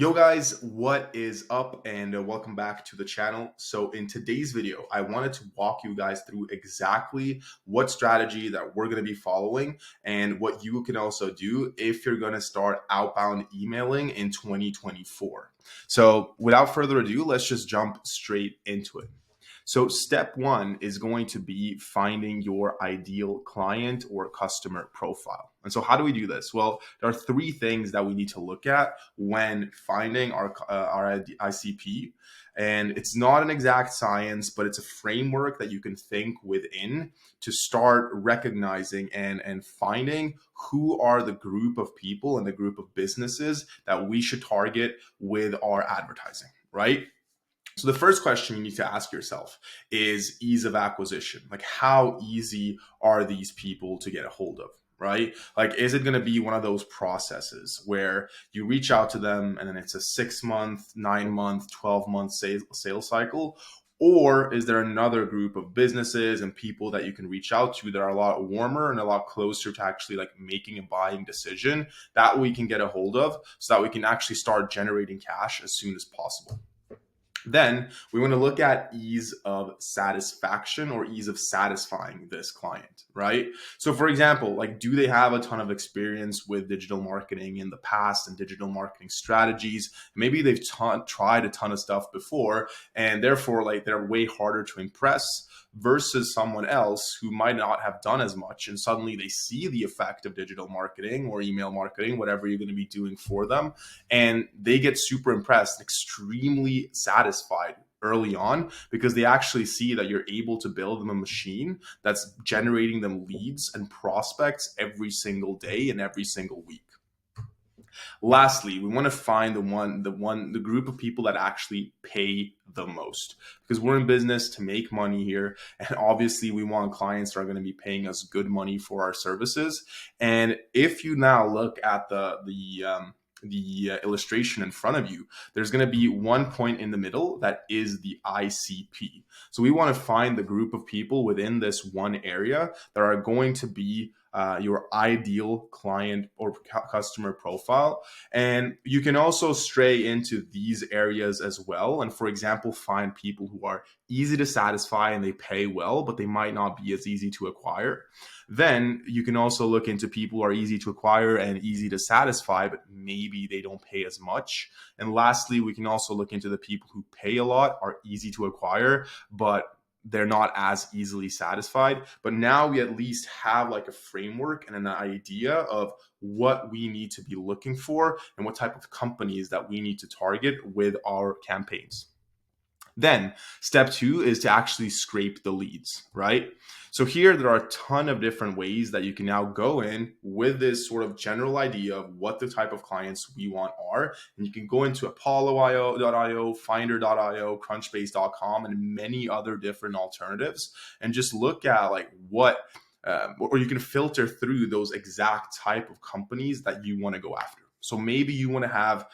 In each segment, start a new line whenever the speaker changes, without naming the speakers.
Yo guys, what is up and welcome back to the channel. So in today's video, I wanted to walk you guys through exactly what strategy that we're going to be following and what you can also do if you're going to start outbound emailing in 2024. So without further ado, let's just jump straight into it. So step one is going to be finding your ideal client or customer profile. And so how do we do this? Well, there are three things that we need to look at when finding our ICP. And it's not an exact science, but it's a framework that you can think within to start recognizing and finding who are the group of people and the group of businesses that we should target with our advertising, right? So the first question you need to ask yourself is ease of acquisition. Like, how easy are these people to get a hold of? Right? Like, is it going to be one of those processes where you reach out to them and then it's a 6 month, 9 month, 12-month sales cycle? Or is there another group of businesses and people that you can reach out to that are a lot warmer and a lot closer to actually like making a buying decision that we can get a hold of so that we can actually start generating cash as soon as possible? Then we want to look at ease of satisfaction or ease of satisfying this client, right? So for example, like, do they have a ton of experience with digital marketing in the past and digital marketing strategies? Maybe they've tried a ton of stuff before and therefore like they're way harder to impress versus someone else who might not have done as much and suddenly they see the effect of digital marketing or email marketing, whatever you're going to be doing for them, and they get super impressed, extremely satisfied early on because they actually see that you're able to build them a machine that's generating them leads and prospects every single day and every single week. Lastly, we want to find the group of people that actually pay the most, because we're in business to make money here, and obviously we want clients that are going to be paying us good money for our services. And if you now look at the illustration in front of you, there's going to be one point in the middle that is the ICP. So we want to find the group of people within this one area that are going to be your ideal client or customer profile. And you can also stray into these areas as well. And for example, find people who are easy to satisfy and they pay well, but they might not be as easy to acquire. Then you can also look into people who are easy to acquire and easy to satisfy, but maybe they don't pay as much. And lastly, we can also look into the people who pay a lot, are easy to acquire, but they're not as easily satisfied. But now we at least have like a framework and an idea of what we need to be looking for and what type of companies that we need to target with our campaigns. Then step two is to actually scrape the leads, right? So here there are a ton of different ways that you can now go in with this sort of general idea of what the type of clients we want are. And you can go into Apollo.io, Finder.io, Crunchbase.com, and many other different alternatives and just look at like or you can filter through those exact type of companies that you want to go after. So maybe you want to have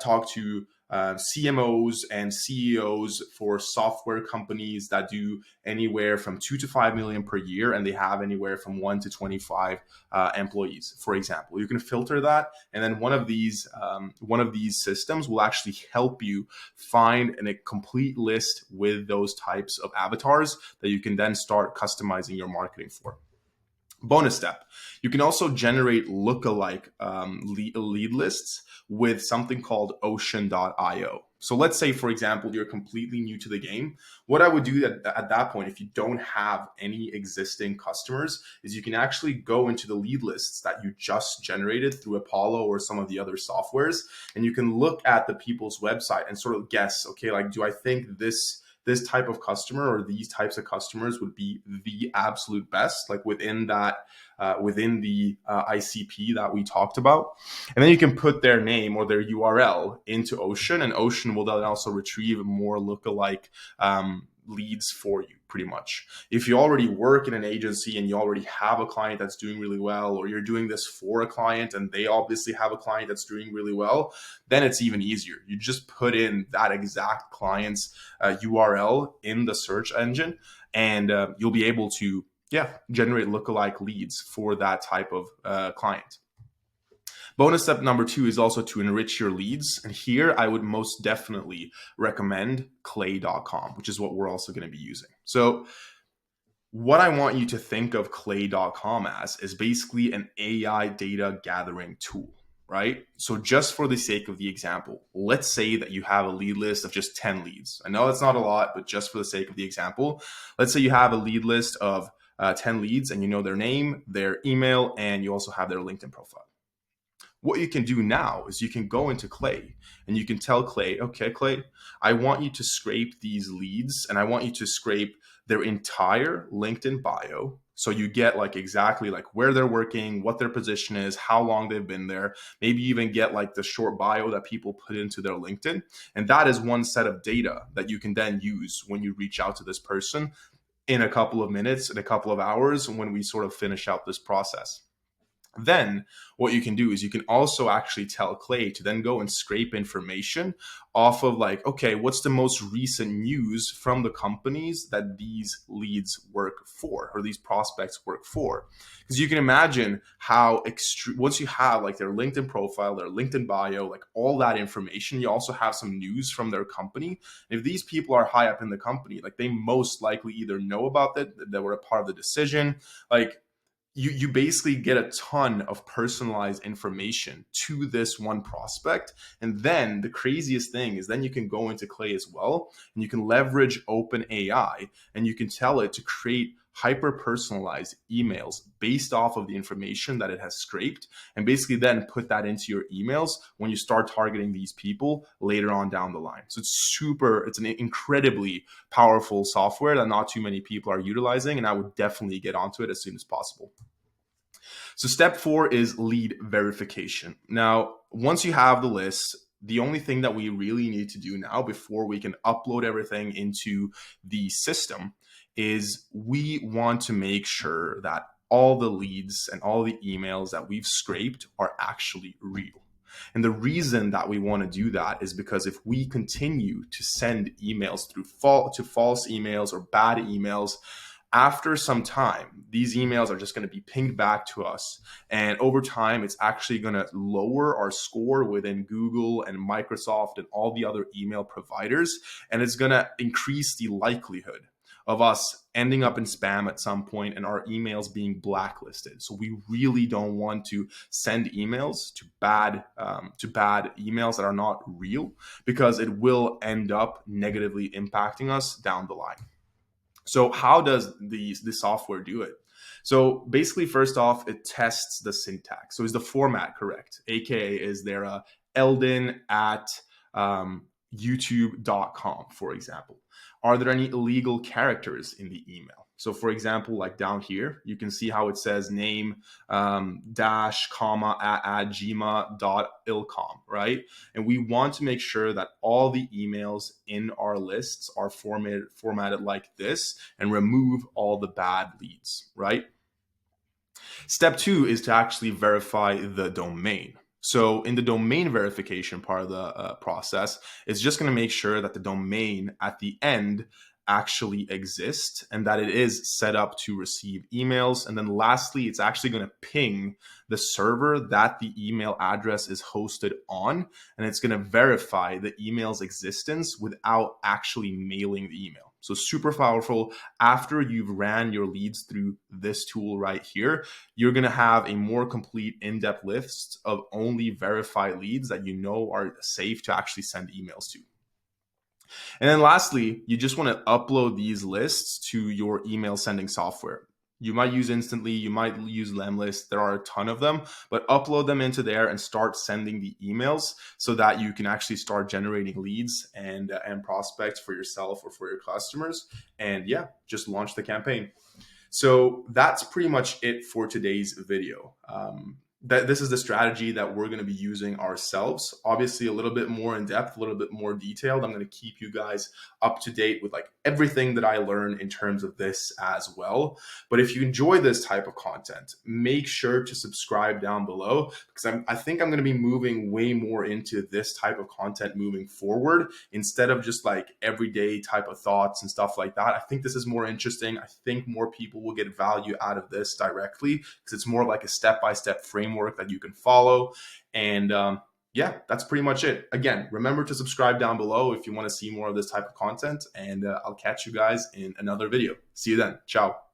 talk to CMOs and CEOs for software companies that do anywhere from 2 to 5 million per year, and they have anywhere from 1 to 25 employees, for example. You can filter that, and then one of these systems will actually help you find a complete list with those types of avatars that you can then start customizing your marketing for. Bonus step, you can also generate lookalike lead lists with something called Ocean.io. So let's say, for example, you're completely new to the game. What I would do at that point, if you don't have any existing customers, is you can actually go into the lead lists that you just generated through Apollo or some of the other softwares, and you can look at the people's website and sort of guess, okay, like, do I think this type of customer or these types of customers would be the absolute best, like within the ICP that we talked about. And then you can put their name or their URL into Ocean, and Ocean will then also retrieve more lookalike leads for you, pretty much. If you already work in an agency and you already have a client that's doing really well, or you're doing this for a client and they obviously have a client that's doing really well, then it's even easier. You just put in that exact client's URL in the search engine, and you'll be able to generate lookalike leads for that type of client. Bonus step number 2 is also to enrich your leads. And here I would most definitely recommend clay.com, which is what we're also going to be using. So what I want you to think of clay.com as is basically an AI data gathering tool, right? So just for the sake of the example, let's say that you have a lead list of just 10 leads. I know it's not a lot, but just for the sake of the example, let's say you have a lead list of 10 leads and you know their name, their email, and you also have their LinkedIn profile. What you can do now is you can go into Clay and you can tell Clay, okay, Clay, I want you to scrape these leads and I want you to scrape their entire LinkedIn bio. So you get like exactly like where they're working, what their position is, how long they've been there, maybe even get like the short bio that people put into their LinkedIn. And that is one set of data that you can then use when you reach out to this person in a couple of minutes, in a couple of hours, when we sort of finish out this process. Then what you can do is you can also actually tell Clay to then go and scrape information off of like, okay, what's the most recent news from the companies that these leads work for or these prospects work for? Because you can imagine how once you have like their LinkedIn profile, their LinkedIn bio, like all that information, you also have some news from their company. And if these people are high up in the company, like they most likely either know about it, that they were a part of the decision, like you basically get a ton of personalized information to this one prospect. And then the craziest thing is then you can go into Clay as well and you can leverage OpenAI and you can tell it to create hyper personalized emails based off of the information that it has scraped, and basically then put that into your emails when you start targeting these people later on down the line. So it's an incredibly powerful software that not too many people are utilizing, and I would definitely get onto it as soon as possible. So step 4 is lead verification. Now, once you have the list, the only thing that we really need to do now before we can upload everything into the system is we want to make sure that all the leads and all the emails that we've scraped are actually real. And the reason that we want to do that is because if we continue to send emails through false emails or bad emails, after some time, these emails are just going to be pinged back to us. And over time, it's actually going to lower our score within Google and Microsoft and all the other email providers. And it's going to increase the likelihood of us ending up in spam at some point and our emails being blacklisted. So we really don't want to send emails to bad emails that are not real, because it will end up negatively impacting us down the line. So how does the software do it? So basically, first off, it tests the syntax. So is the format correct? AKA, is there Eldon at youtube.com, for example? Are there any illegal characters in the email? So for example, like down here, you can see how it says name dash comma at gma.ilcom, right? And we want to make sure that all the emails in our lists are formatted like this and remove all the bad leads, right? Step 2 is to actually verify the domain. So in the domain verification part of the process, it's just going to make sure that the domain at the end actually exists and that it is set up to receive emails. And then lastly, it's actually going to ping the server that the email address is hosted on, and it's going to verify the email's existence without actually mailing the email. So super powerful. After you've ran your leads through this tool right here, you're going to have a more complete in-depth list of only verified leads that you know are safe to actually send emails to. And then lastly, you just want to upload these lists to your email sending software. You might use Instantly, you might use Lemlist. There are a ton of them, but upload them into there and start sending the emails so that you can actually start generating leads and prospects for yourself or for your customers. And yeah, just launch the campaign. So that's pretty much it for today's video. This is the strategy that we're going to be using ourselves. Obviously, a little bit more in depth, a little bit more detailed. I'm going to keep you guys up to date with like everything that I learn in terms of this as well. But if you enjoy this type of content, make sure to subscribe down below, because I think I'm going to be moving way more into this type of content moving forward instead of just like everyday type of thoughts and stuff like that. I think this is more interesting. I think more people will get value out of this directly because it's more like a step-by-step framework framework that you can follow. And yeah, that's pretty much it. Again, remember to subscribe down below if you want to see more of this type of content, and I'll catch you guys in another video. See you then. Ciao.